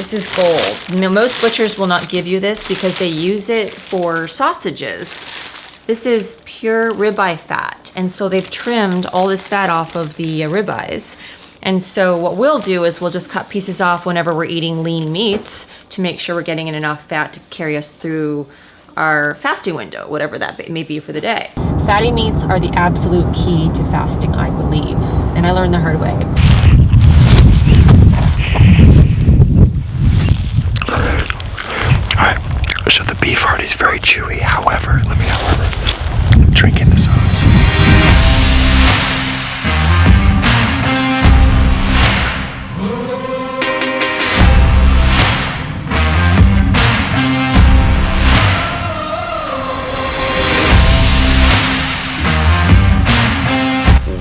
This is gold. Most butchers will not give you this because they use it for sausages. This is pure ribeye fat. And so they've trimmed all this fat off of the ribeyes. And so what we'll do is we'll just cut pieces off whenever we're eating lean meats to make sure we're getting in enough fat to carry us through our fasting window, whatever that may be for the day. Fatty meats are the absolute key to fasting, I believe. And I learned the hard way. So the beef heart is very chewy. However, I'm drinking the sauce.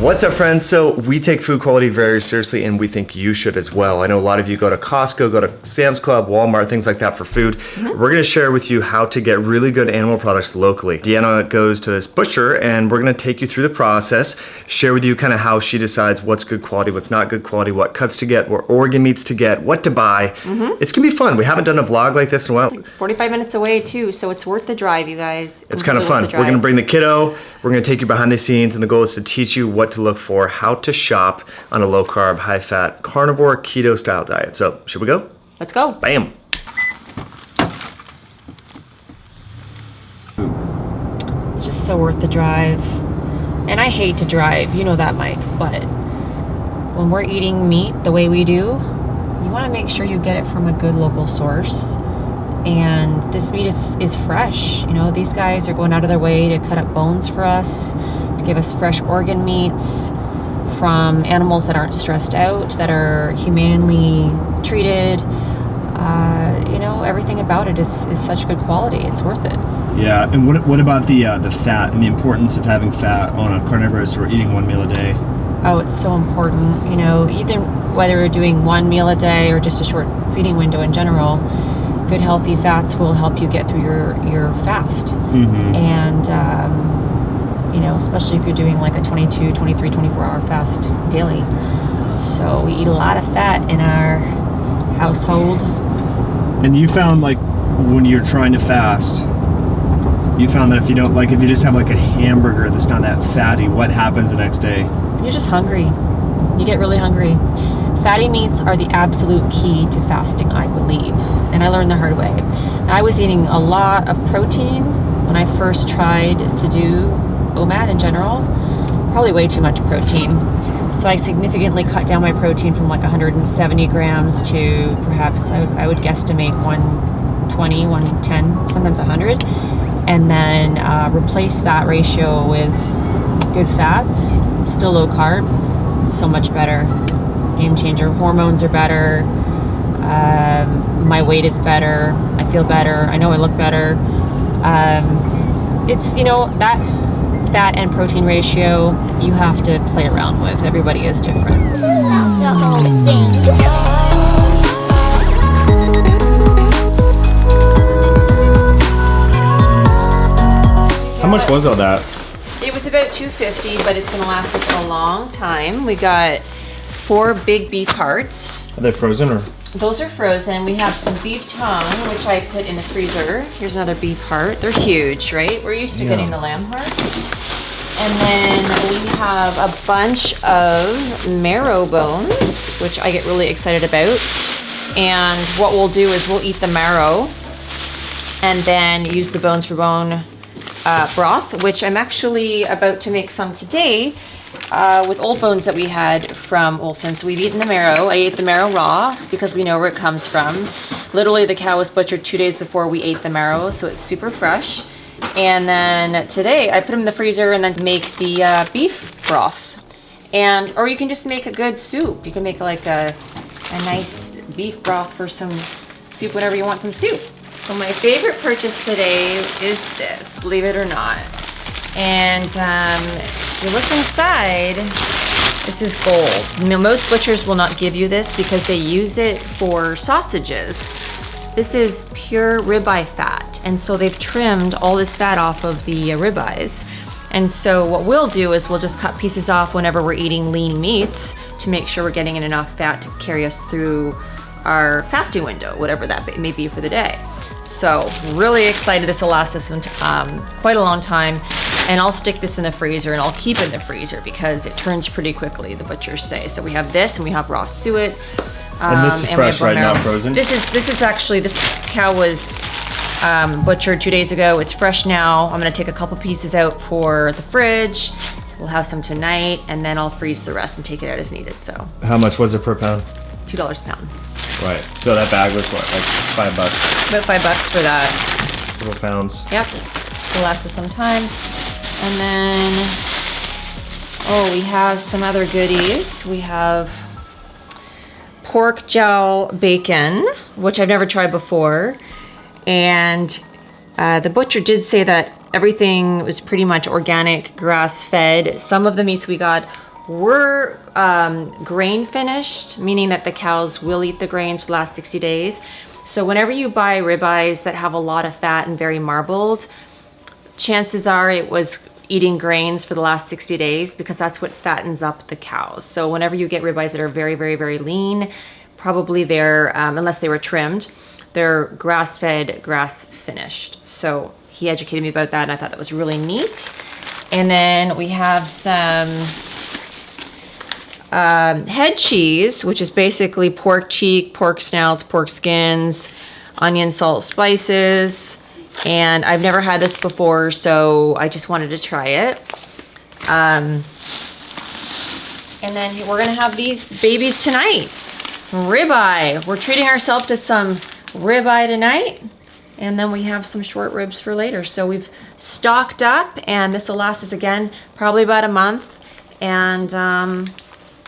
What's up, friends? So we take food quality very seriously, and we think you should as well. I know a lot of you go to Costco, go to Sam's Club, Walmart, things like that for food. We're gonna share with you how to get really good animal products locally. Deanna goes to this butcher, and we're gonna take you through the process, share with you kind of how she decides what's good quality, what's not good quality, what cuts to get, what organ meats to get, what to buy. It's gonna be fun. We haven't done a vlog like this in a while. 45 minutes away too, so it's worth the drive, you guys. It's kind of fun. We're gonna bring the kiddo, we're gonna take you behind the scenes, and the goal is to teach you what to look for, how to shop on a low carb, high fat, carnivore, keto style diet. So should we go? Let's go. Bam. It's just so worth the drive. And I hate to drive, you know that, Mike, but when we're eating meat the way we do, you want to make sure you get it from a good local source. And this meat is fresh. You know, these guys are going out of their way to cut up bones for us, to give us fresh organ meats from animals that aren't stressed out, that are humanely treated. You know, everything about it is such good quality. It's worth it. Yeah, and what about the fat and the importance of having fat on a carnivorous or eating one meal a day? Oh, it's so important. You know, either whether we're doing one meal a day or just a short feeding window in general, good healthy fats will help you get through your fast. And you know, especially if you're doing like a 22, 23, 24-hour fast daily. So we eat a lot of fat in our household. And you found, like, when you're trying to fast, you found that if you just have like a hamburger that's not that fatty, what happens the next day? You're just hungry. You get really hungry. Fatty meats are the absolute key to fasting, I believe. And I learned the hard way. I was eating a lot of protein when I first tried to do OMAD in general, probably way too much protein. So I significantly cut down my protein from like 170 grams to perhaps, I would guesstimate 120, 110, sometimes 100. And then replace that ratio with good fats, still low carb, so much better. Game changer. Hormones are better. My weight is better. I feel better. I know I look better. It's, you know, that fat and protein ratio you have to play around with. Everybody is different. How much was all that? It was about $250, but it's gonna last us a long time. We got 4 big beef hearts. Are they frozen or? Those are frozen. We have some beef tongue, which I put in the freezer. Here's another beef heart. They're huge, right? We're used to getting the lamb heart. And then we have a bunch of marrow bones, which I get really excited about. And what we'll do is we'll eat the marrow and then use the bones for bone broth, which I'm actually about to make some today with old bones that we had from Olsen. So we've eaten the marrow. I ate the marrow raw because we know where it comes from. Literally, the cow was butchered 2 days before we ate the marrow, so it's super fresh. And then today I put them in the freezer and then make the beef broth. Or you can just make a good soup. You can make like a nice beef broth for some soup whenever you want some soup. So my favorite purchase today is this, believe it or not. And if you look inside, this is gold. Most butchers will not give you this because they use it for sausages. This is pure ribeye fat, and so they've trimmed all this fat off of the ribeyes. And so what we'll do is we'll just cut pieces off whenever we're eating lean meats to make sure we're getting in enough fat to carry us through our fasting window, whatever that may be for the day. So really excited. This will last us quite a long time. And I'll stick this in the freezer, and I'll keep it in the freezer because it turns pretty quickly, the butchers say. So we have this, and we have raw suet. And this is fresh, right? Not frozen? This is actually, this cow was butchered 2 days ago. It's fresh now. I'm gonna take a couple pieces out for the fridge. We'll have some tonight, and then I'll freeze the rest and take it out as needed. So How much was it per pound? $2 a pound. Right. So that bag was what, like $5? About $5 for that. Little pounds. Yep. Will last us some time. And then, oh, we have some other goodies. We have pork jowl bacon, which I've never tried before. And the butcher did say that everything was pretty much organic, grass-fed. Some of the meats we got were grain finished, meaning that the cows will eat the grains for the last 60 days. So whenever you buy ribeyes that have a lot of fat and very marbled, chances are it was eating grains for the last 60 days because that's what fattens up the cows. So whenever you get ribeyes that are very, very, very lean, probably they're, unless they were trimmed, they're grass-fed, grass-finished. So he educated me about that, and I thought that was really neat. And then we have some head cheese, which is basically pork cheek, pork snouts, pork skins, onion, salt, spices. And I've never had this before, so I just wanted to try it. And then we're gonna have these babies tonight. Ribeye. We're treating ourselves to some ribeye tonight. And then we have some short ribs for later. So we've stocked up, and this will last us again probably about a month. And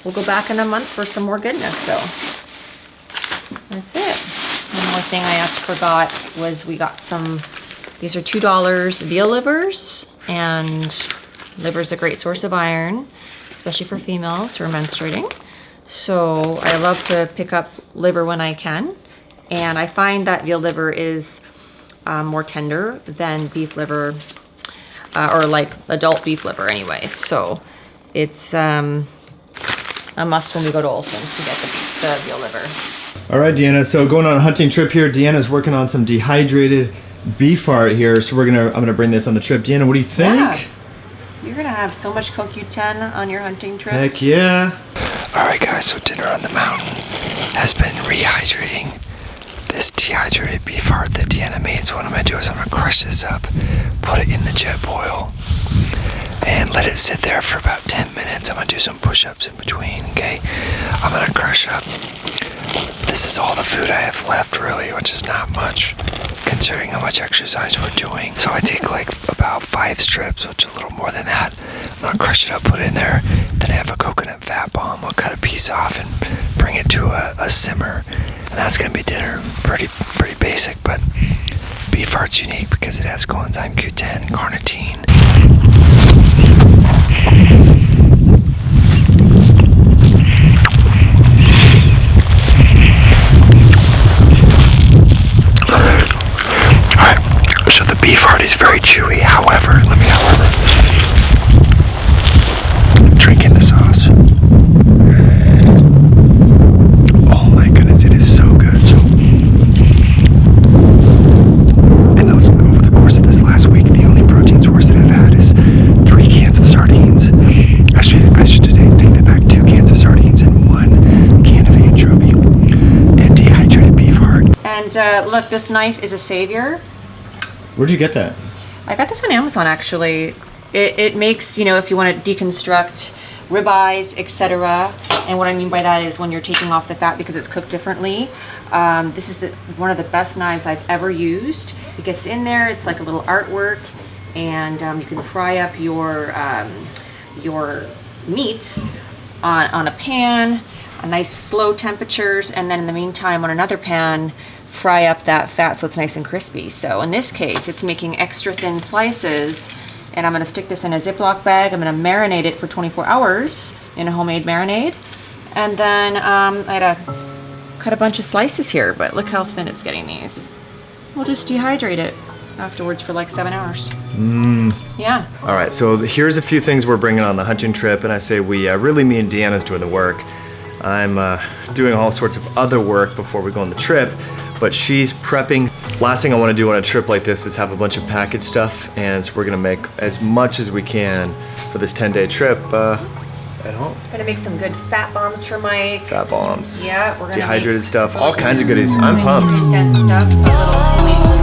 we'll go back in a month for some more goodness. So that's it. One more thing I forgot was we got some, these are $2 veal livers, and liver is a great source of iron, especially for females who are menstruating. So I love to pick up liver when I can. And I find that veal liver is more tender than beef liver, or like adult beef liver anyway. So it's a must when we go to Olson's to get the veal liver. All right, Deanna, so going on a hunting trip here. Deanna's working on some dehydrated beef heart here, so I'm gonna bring this on the trip. Deanna, what do you think? Yeah. You're gonna have so much CoQ10 on your hunting trip. Heck yeah. All right, guys, so dinner on the mountain has been rehydrating this dehydrated beef heart that Deanna made. So what I'm gonna do is I'm gonna crush this up, put it in the jet boil, and let it sit there for about 10 minutes. I'm gonna do some push-ups in between, okay? I'm gonna crush up. This is all the food I have left, really, which is not much, considering how much exercise we're doing. So I take like about 5 strips, which is a little more than that. I'm gonna crush it up, put it in there. Then I have a coconut fat bomb. I'll cut a piece off and bring it to a simmer. And that's gonna be dinner. Pretty basic, but beef heart's unique because it has coenzyme Q10, carnitine. So the beef heart is very chewy. However, I'm drinking the sauce. Oh my goodness, it is so good. So, and over the course of this last week, the only protein source that I've had is 3 cans of sardines. Actually, I should take that back. 2 cans of sardines and 1 can of anchovy and dehydrated beef heart. And look, this knife is a savior. Where'd you get that? I got this on Amazon, actually. It makes, you know, if you want to deconstruct ribeyes, etc. And what I mean by that is when you're taking off the fat because it's cooked differently. This is one of the best knives I've ever used. It gets in there, it's like a little artwork, and you can fry up your meat on a pan, a nice slow temperatures, and then in the meantime on another pan, fry up that fat so it's nice and crispy. So in this case, it's making extra thin slices, and I'm gonna stick this in a Ziploc bag. I'm gonna marinate it for 24 hours in a homemade marinade. And then I had to cut a bunch of slices here, but look how thin it's getting these. We'll just dehydrate it afterwards for like 7 hours. Yeah. All right, so here's a few things we're bringing on the hunting trip, and I say we, really me and Deanna's doing the work. I'm doing all sorts of other work before we go on the trip, but she's prepping. Last thing I want to do on a trip like this is have a bunch of packaged stuff, and so we're gonna make as much as we can for this 10-day trip at home. Gonna make some good fat bombs for Mike. Fat bombs. Yeah, we're gonna dehydrated make stuff, all kinds of goodies. I'm pumped. Dense stuff, a little tomato